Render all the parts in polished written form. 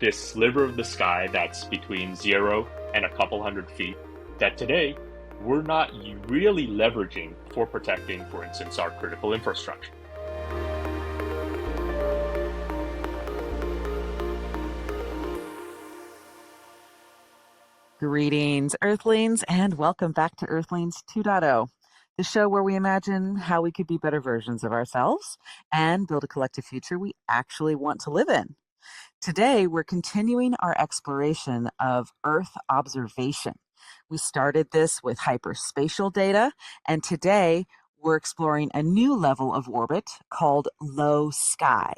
this sliver of the sky that's between 0 and a couple hundred feet that today we're not really leveraging for protecting, for instance, our critical infrastructure. Greetings, Earthlings, and welcome back to Earthlings 2.0, the show where we imagine how we could be better versions of ourselves and build a collective future we actually want to live in. Today, we're continuing our exploration of Earth observation. We started this with hyperspatial data, and today we're exploring a new level of orbit called low sky.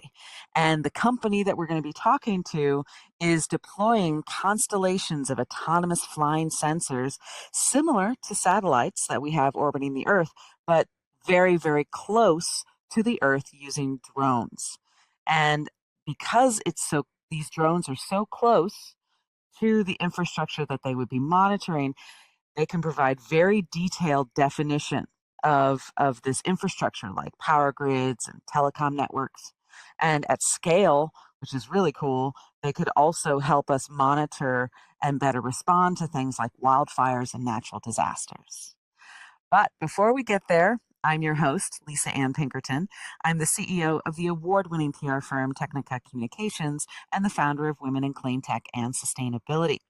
And the company that we're going to be talking to is deploying constellations of autonomous flying sensors similar to satellites that we have orbiting the Earth, but very, very close to the Earth using drones. And because these drones are so close to the infrastructure that they would be monitoring, they can provide very detailed definition of this infrastructure like power grids and telecom networks. And at scale, which is really cool, they could also help us monitor and better respond to things like wildfires and natural disasters. But before we get there, I'm your host, Lisa Ann Pinkerton. I'm the CEO of the award-winning PR firm Technica Communications and the founder of Women in Clean Tech and Sustainability.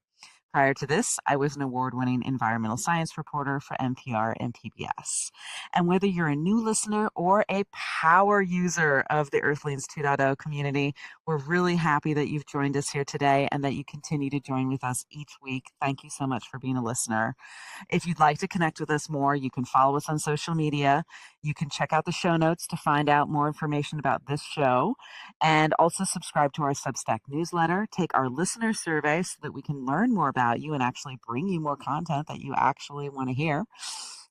Prior to this, I was an award-winning environmental science reporter for NPR and PBS. And whether you're a new listener or a power user of the Earthlings 2.0 community, we're really happy that you've joined us here today and that you continue to join with us each week. Thank you so much for being a listener. If you'd like to connect with us more, you can follow us on social media. You can check out the show notes to find out more information about this show, and also subscribe to our Substack newsletter, take our listener survey so that we can learn more about you and actually bring you more content that you actually want to hear.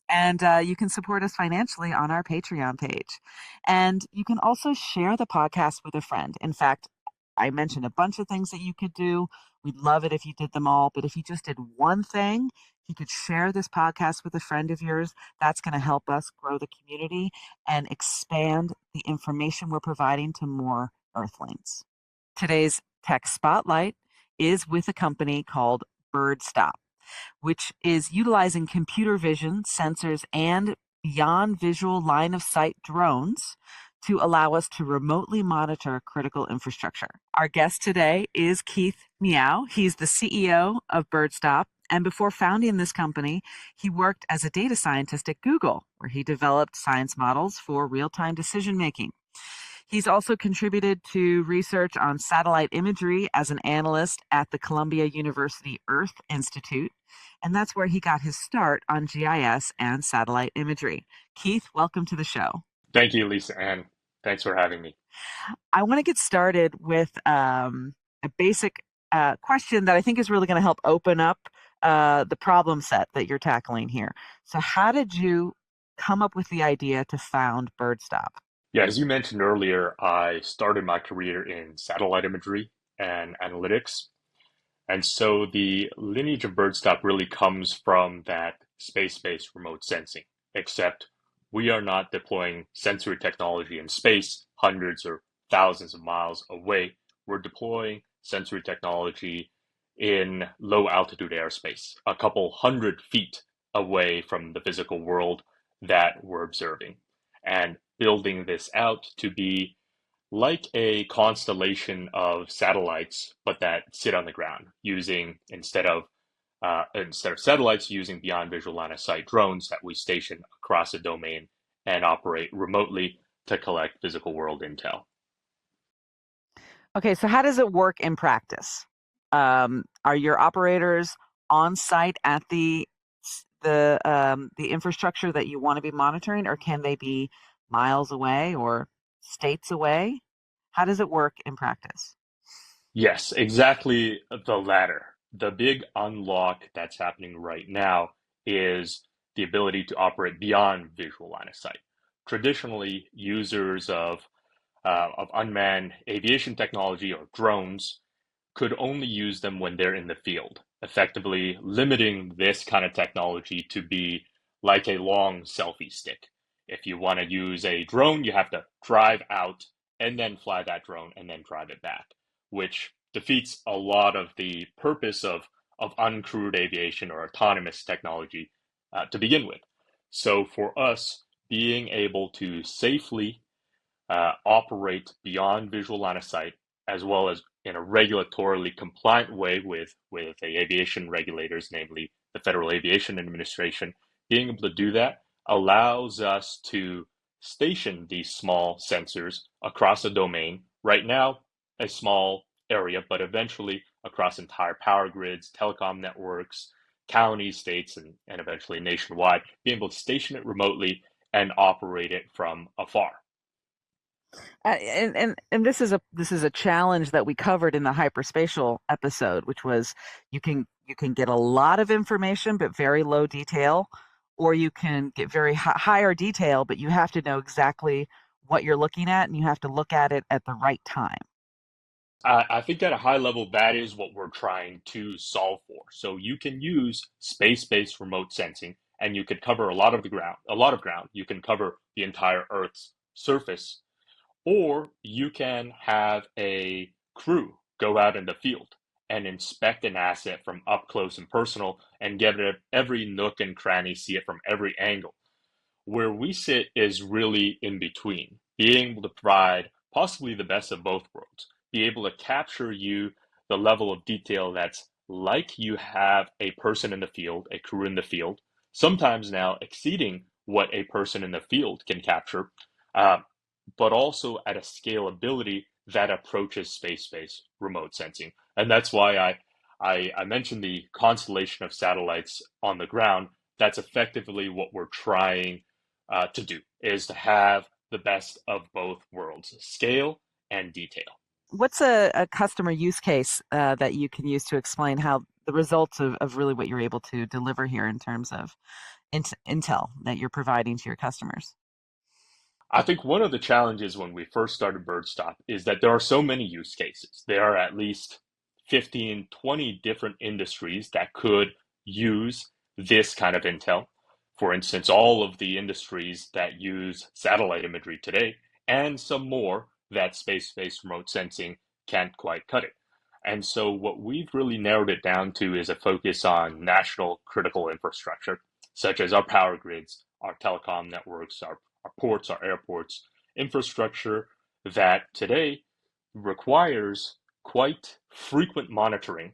And you can support us financially on our Patreon page. And you can also share the podcast with a friend. In fact, I mentioned a bunch of things that you could do. We'd love it if you did them all. But if you just did one thing, you could share this podcast with a friend of yours. That's going to help us grow the community and expand the information we're providing to more Earthlings. Today's Tech Spotlight is with a company called Birdstop, which is utilizing computer vision, sensors, and beyond visual line of sight drones to allow us to remotely monitor critical infrastructure. Our guest today is Keith Miao. He's the CEO of Birdstop. And before founding this company, he worked as a data scientist at Google, where he developed science models for real-time decision making. He's also contributed to research on satellite imagery as an analyst at the Columbia University Earth Institute, and that's where he got his start on GIS and satellite imagery. Keith, welcome to the show. Thank you, Lisa Ann. Thanks for having me. I want to get started with a basic question that I think is really going to help open up the problem set that you're tackling here. So how did you come up with the idea to found Birdstop? Yeah, as you mentioned earlier, I started my career in satellite imagery and analytics. And so the lineage of Birdstop really comes from that space-based remote sensing, except we are not deploying sensory technology in space hundreds or thousands of miles away. We're deploying sensory technology in low altitude airspace, a couple hundred feet away from the physical world that we're observing, and building this out to be like a constellation of satellites, but that sit on the ground using instead of satellites, using beyond visual line of sight drones that we station across a domain and operate remotely to collect physical world intel. Okay, so how does it work in practice? Are your operators on site at the infrastructure that you want to be monitoring, or can they be miles away or states away? How does it work in practice? Yes, exactly the latter. The big unlock that's happening right now is the ability to operate beyond visual line of sight. Traditionally, users of unmanned aviation technology or drones could only use them when they're in the field, effectively limiting this kind of technology to be like a long selfie stick. If you want to use a drone, you have to drive out and then fly that drone and then drive it back, which defeats a lot of the purpose of uncrewed aviation or autonomous technology to begin with. So for us, being able to safely operate beyond visual line of sight, as well as in a regulatorily compliant way with the aviation regulators, namely the Federal Aviation Administration, being able to do that allows us to station these small sensors across a domain. Right now, a small area, but eventually across entire power grids, telecom networks, counties, states, and eventually nationwide, being able to station it remotely and operate it from afar. And this is a challenge that we covered in the hyperspatial episode, which was you can get a lot of information but very low detail, or you can get very higher detail, but you have to know exactly what you're looking at, and you have to look at it at the right time. I think at a high level, that is what we're trying to solve for. So you can use space-based remote sensing, and you could cover a lot of the ground, a lot of ground. You can cover the entire Earth's surface, or you can have a crew go out in the field and inspect an asset from up close and personal and get it every nook and cranny, see it from every angle. Where we sit is really in between, being able to provide possibly the best of both worlds, be able to capture you the level of detail that's like you have a person in the field, a crew in the field, sometimes now exceeding what a person in the field can capture, uh, but also at a scalability that approaches space-based remote sensing. And that's why I mentioned the constellation of satellites on the ground. That's effectively what we're trying to do, is to have the best of both worlds, scale and detail. What's a customer use case that you can use to explain how the results of really what you're able to deliver here in terms of intel that you're providing to your customers? I think one of the challenges when we first started Birdstop is that there are so many use cases. There are at least 15, 20 different industries that could use this kind of intel. For instance, all of the industries that use satellite imagery today, and some more that space-based remote sensing can't quite cut it. And so what we've really narrowed it down to is a focus on national critical infrastructure, such as our power grids, our telecom networks, our ports, our airports, infrastructure that today requires quite frequent monitoring,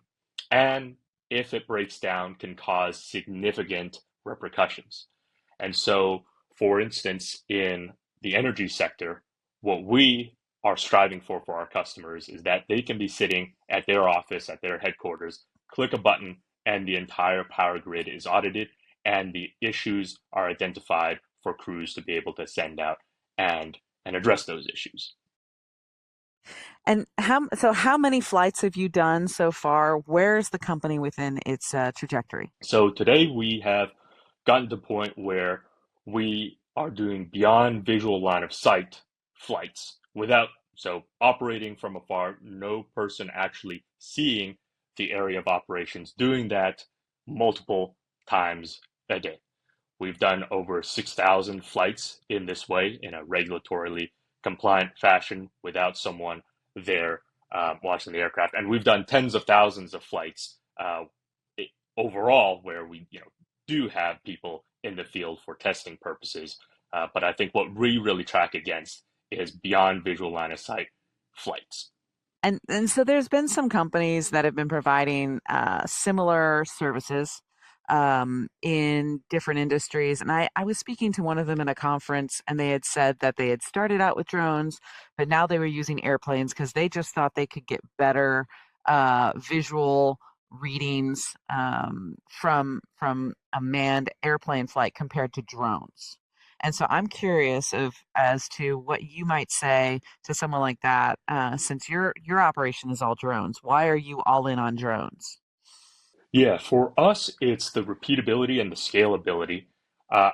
and if it breaks down, can cause significant repercussions. And so, for instance, in the energy sector, what we are striving for our customers is that they can be sitting at their office, at their headquarters, click a button, and the entire power grid is audited, and the issues are identified for crews to be able to send out and address those issues. And how many flights have you done so far? Where is the company within its trajectory? So today we have gotten to the point where we are doing beyond visual line of sight flights without, so operating from afar, no person actually seeing the area of operations, doing that multiple times a day. We've done over 6,000 flights in this way in a regulatorily compliant fashion without someone there watching the aircraft. And we've done tens of thousands of flights overall where we do have people in the field for testing purposes. But I think what we really track against is beyond visual line of sight flights. And so there's been some companies that have been providing similar services in different industries. And I was speaking to one of them in a conference, and they had said that they had started out with drones, but now they were using airplanes because they just thought they could get better visual readings from a manned airplane flight compared to drones. And so I'm curious of as to what you might say to someone like that, since your operation is all drones. Why are you all in on drones? Yeah, for us, it's the repeatability and the scalability. Uh,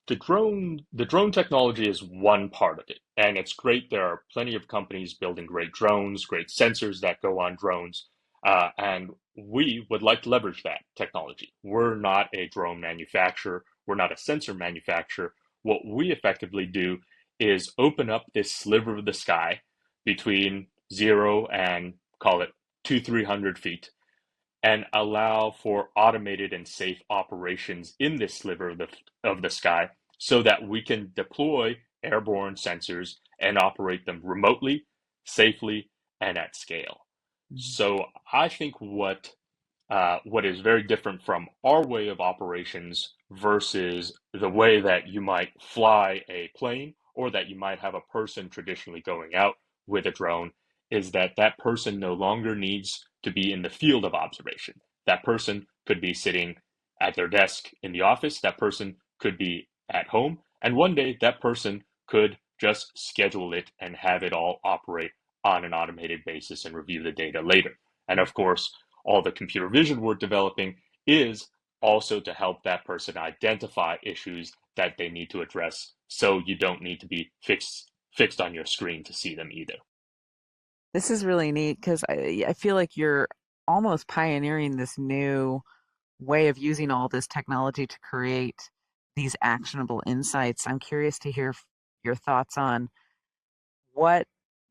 the drone technology is one part of it, and it's great. There are plenty of companies building great drones, great sensors that go on drones, and we would like to leverage that technology. We're not a drone manufacturer. We're not a sensor manufacturer. What we effectively do is open up this sliver of the sky between zero and call it to 300 feet and allow for automated and safe operations in this sliver of the sky so that we can deploy airborne sensors and operate them remotely, safely, and at scale. Mhm. So I think what is very different from our way of operations versus the way that you might fly a plane or that you might have a person traditionally going out with a drone is that that person no longer needs to be in the field of observation. That person could be sitting at their desk in the office, that person could be at home, and one day that person could just schedule it and have it all operate on an automated basis and review the data later. And of course, all the computer vision we're developing is also to help that person identify issues that they need to address so you don't need to be fixed on your screen to see them either. This is really neat because I feel like you're almost pioneering this new way of using all this technology to create these actionable insights. I'm curious to hear your thoughts on what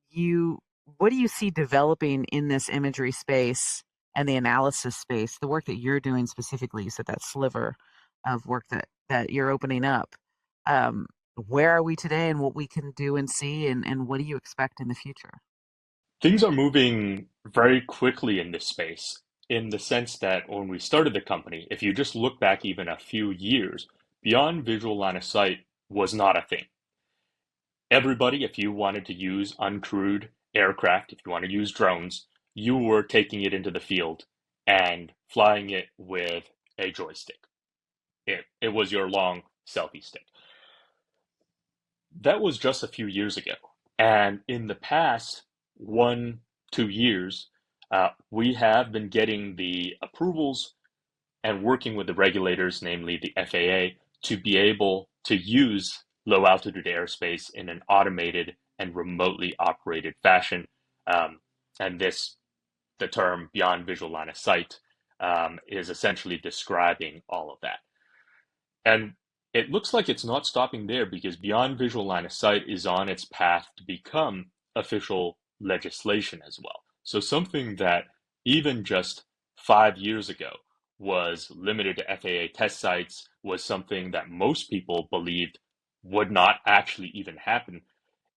you what do you see developing in this imagery space and the analysis space, the work that you're doing specifically. You said that sliver of work that you're opening up. Um, where are we today and what we can do and see and what do you expect in the future? Things are moving very quickly in this space in the sense that when we started the company, if you just look back even a few years, beyond visual line of sight was not a thing. Everybody, if you wanted to use uncrewed aircraft, if you want to use drones, you were taking it into the field and flying it with a joystick. It was your long selfie stick. That was just a few years ago. And in the past 1, 2 years, we have been getting the approvals and working with the regulators, namely the FAA, to be able to use low altitude airspace in an automated and remotely operated fashion. Um, and the term beyond visual line of sight, is essentially describing all of that. And it looks like it's not stopping there because beyond visual line of sight is on its path to become official legislation as well. So something that even just 5 years ago was limited to FAA test sites was something that most people believed would not actually even happen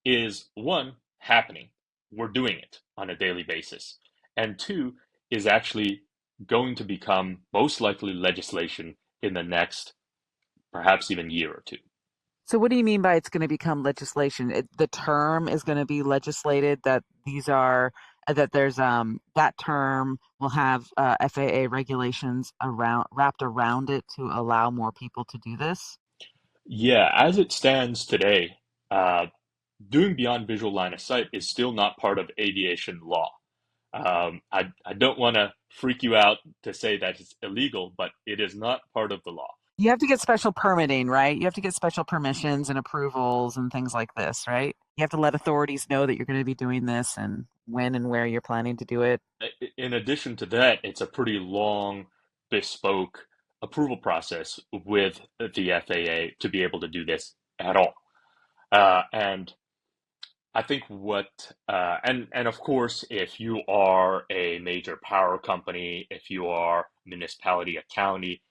is one, happening. We're doing it on a daily basis. And two, is actually going to become most likely legislation in the next perhaps even year or two. So what do you mean by it's going to become legislation? The term is going to be legislated that these are that there's that term will have FAA regulations around wrapped around it to allow more people to do this. Yeah, as it stands today, uh, doing beyond visual line of sight is still not part of aviation law. I don't want to freak you out to say that it's illegal, but it is not part of the law. You have to get special permitting, right? You have to get special permissions and approvals and things like this, right? You have to let authorities know that you're going to be doing this and when and where you're planning to do it. In addition to that, it's a pretty long, bespoke approval process with the FAA to be able to do this at all. And I think and of course, if you are a major power company, if you are municipality, a county,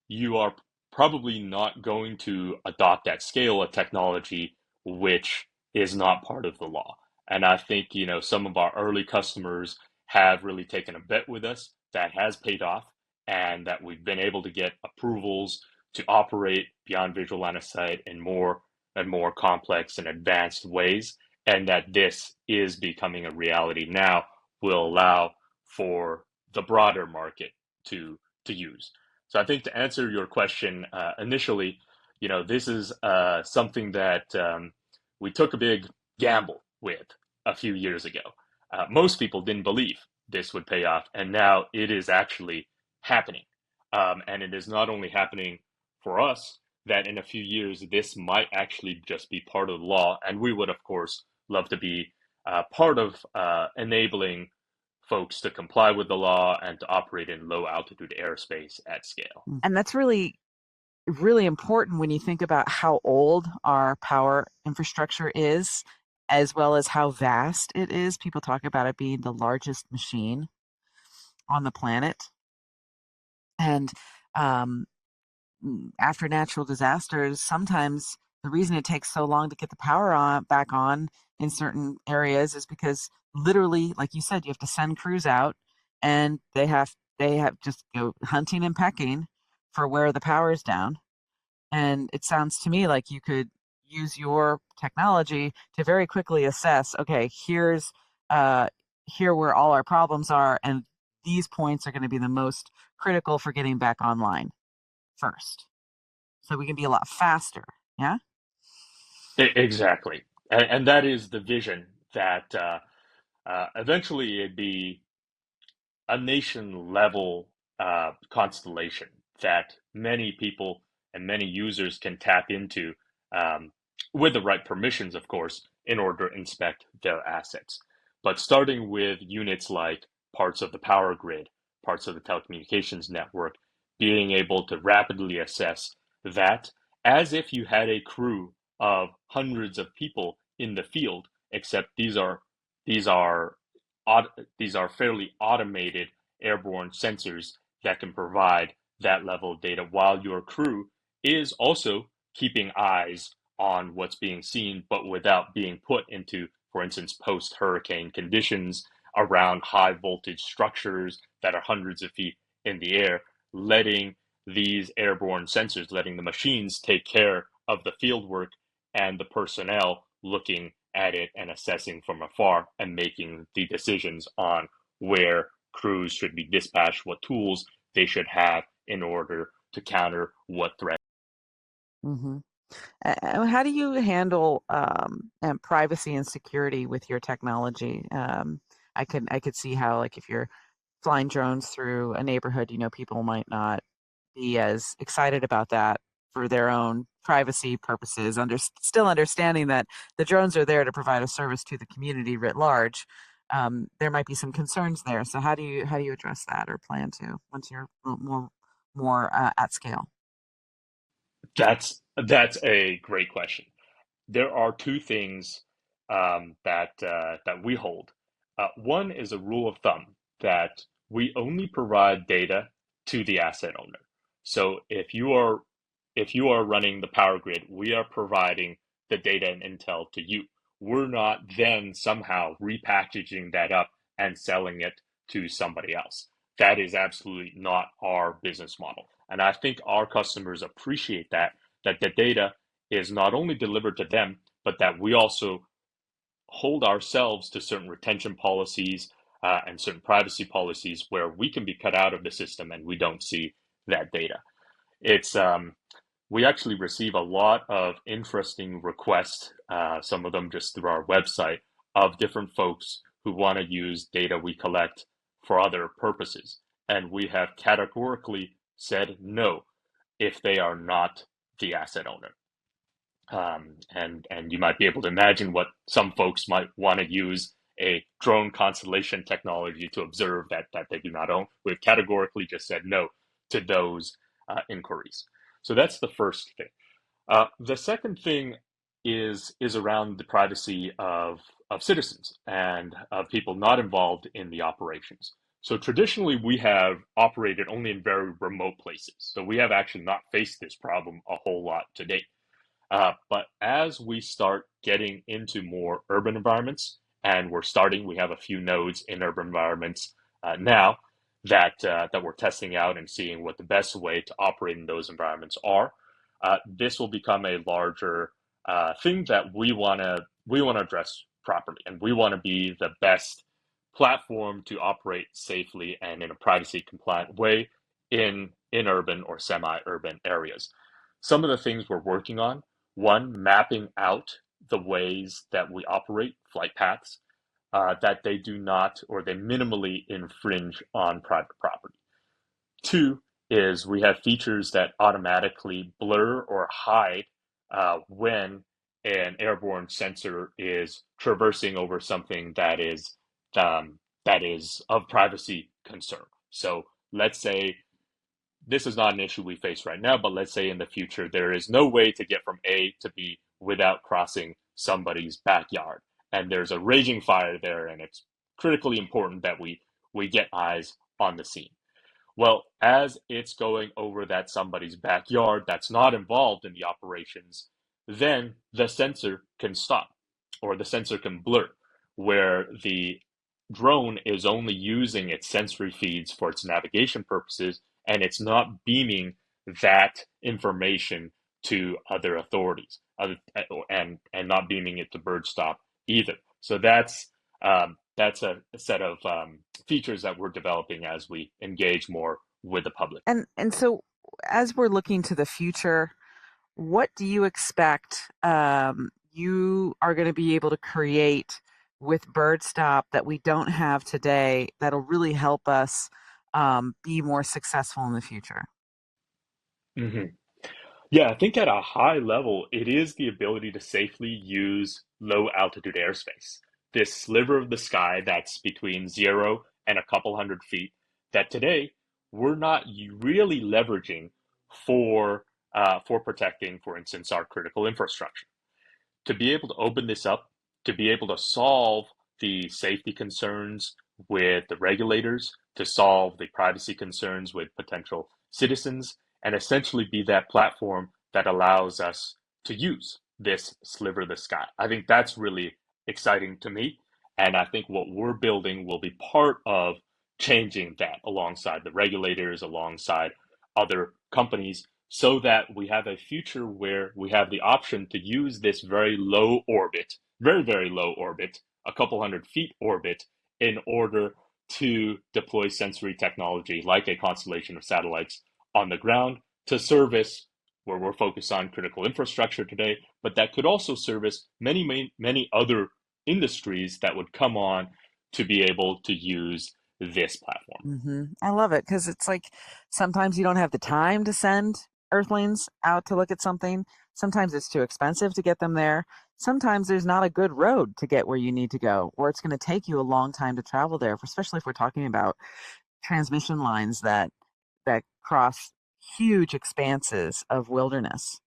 you are probably not going to adopt at scale a technology which is not part of the law. And I think, some of our early customers have really taken a bet with us that has paid off and that we've been able to get approvals to operate beyond visual line of sight in more and more complex and advanced ways. And that this is becoming a reality now will allow for the broader market to use. So I think to answer your question initially, this is something that we took a big gamble with a few years ago. Most people didn't believe this would pay off, and now it is actually happening. And it is not only happening for us, that in a few years, this might actually just be part of the law. And we would, of course, love to be part of enabling folks to comply with the law and to operate in low altitude airspace at scale. And that's really really important when you think about how old our power infrastructure is, as well as how vast it is. People talk about it being the largest machine. on the planet. And um, after natural disasters, sometimes the reason it takes so long to get the power on back on in certain areas is because literally, like you said, you have to send crews out, and they have just go hunting and pecking for where the power is down. And it sounds to me like you could use your technology to very quickly assess, okay, uh, here where all our problems are, and these points are going to be the most critical for getting back online first. So we can be a lot faster. Yeah. Exactly. And that is the vision that eventually it'd be a nation level constellation that many people and many users can tap into um, with the right permissions, of course, in order to inspect their assets. But starting with units like parts of the power grid, parts of the telecommunications network, being able to rapidly assess that as if you had a crew of hundreds of people in the field, except these are these are fairly automated airborne sensors that can provide that level of data while your crew is also keeping eyes on what's being seen, but without being put into, for instance, post hurricane conditions around high voltage structures that are hundreds of feet in the air, letting these airborne sensors, letting the machines take care of the field work and the personnel looking at it and assessing from afar and making the decisions on where crews should be dispatched, what tools they should have in order to counter what threat. Hmm. How do you handle privacy and security with your technology? I could see how, like, if you're flying drones through a neighborhood, people might not be as excited about that for their own privacy purposes. Still understanding that the drones are there to provide a service to the community writ large. There might be some concerns there. So how do you address that or plan to once you're more at scale? That's a great question. There are two things that we hold. One is a rule of thumb that we only provide data to the asset owner. So if you are running the power grid, we are providing the data and intel to you. We're not then somehow repackaging that up and selling it to somebody else. That is absolutely not our business model. And I think our customers appreciate that the data is not only delivered to them, but that we also hold ourselves to certain retention policies and certain privacy policies where we can be cut out of the system and we don't see that data. It's We actually receive a lot of interesting requests, some of them just through our website, of different folks who want to use data we collect for other purposes. And we have categorically said no if they are not the asset owner. And you might be able to imagine what some folks might want to use a drone constellation technology to observe that they do not own. We've categorically just said no to those inquiries. So that's the first thing. The second thing is around the privacy of citizens and of people not involved in the operations. So traditionally, we have operated only in very remote places. So we have actually not faced this problem a whole lot to date. But as we start getting into more urban environments, and we have a few nodes in urban environments now that we're testing out and seeing what the best way to operate in those environments are. This will become a larger thing that we want to address properly, and we want to be the best platform to operate safely and in a privacy compliant way in urban or semi-urban areas. Some of the things we're working on: one, mapping out the ways that we operate flight paths, that they do not or they minimally infringe on private property. Two is we have features that automatically blur or hide when an airborne sensor is traversing over something that is of privacy concern. So let's say this is not an issue we face right now, but let's say in the future there is no way to get from A to B without crossing somebody's backyard. And there's a raging fire there, and it's critically important that we get eyes on the scene. Well, as it's going over that somebody's backyard that's not involved in the operations, then the sensor can stop or the sensor can blur, where the drone is only using its sensory feeds for its navigation purposes and it's not beaming that information to other authorities and not beaming it to Birdstop either. So that's a set of features that we're developing as we engage more with the public. And so, as we're looking to the future, what do you expect you are going to be able to create with Birdstop that we don't have today that'll really help us be more successful in the future? hmm Yeah, I think at a high level, it is the ability to safely use low altitude airspace. This sliver of the sky that's between 0 and a couple hundred feet that today we're not really leveraging for protecting, for instance, our critical infrastructure. To be able to open this up, to be able to solve the safety concerns with the regulators, to solve the privacy concerns with potential citizens, and essentially be that platform that allows us to use this sliver of the sky. I think that's really exciting to me. And I think what we're building will be part of changing that alongside the regulators, alongside other companies, so that we have a future where we have the option to use this very low orbit, very, very low orbit, a couple hundred feet orbit, in order to deploy sensory technology like a constellation of satellites on the ground to service where we're focused on critical infrastructure today, but that could also service many other industries that would come on to be able to use this platform. I love it because it's like sometimes you don't have the time to send Earthlings out to look at something. Sometimes it's too expensive to get them there. Sometimes there's not a good road to get where you need to go, or it's going to take you a long time to travel there, especially if we're talking about transmission lines that cross huge expanses of wilderness.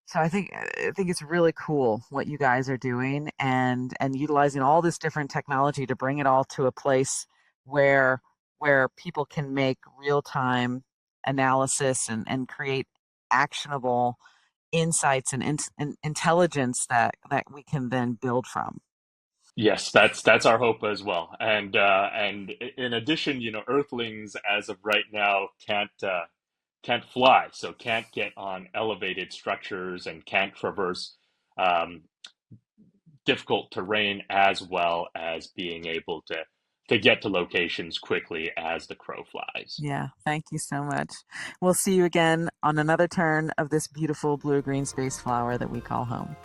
So I think it's really cool what you guys are doing and utilizing all this different technology to bring it all to a place where where people can make real-time analysis and create actionable insights and intelligence that we can then build from. Yes, that's our hope as well. And in addition, Earthlings as of right now can't fly, so can't get on elevated structures and can't traverse um, difficult terrain as well as being able to get to locations quickly as the crow flies. Yeah, thank you so much. We'll see you again on another turn of this beautiful blue-green space flower that we call home.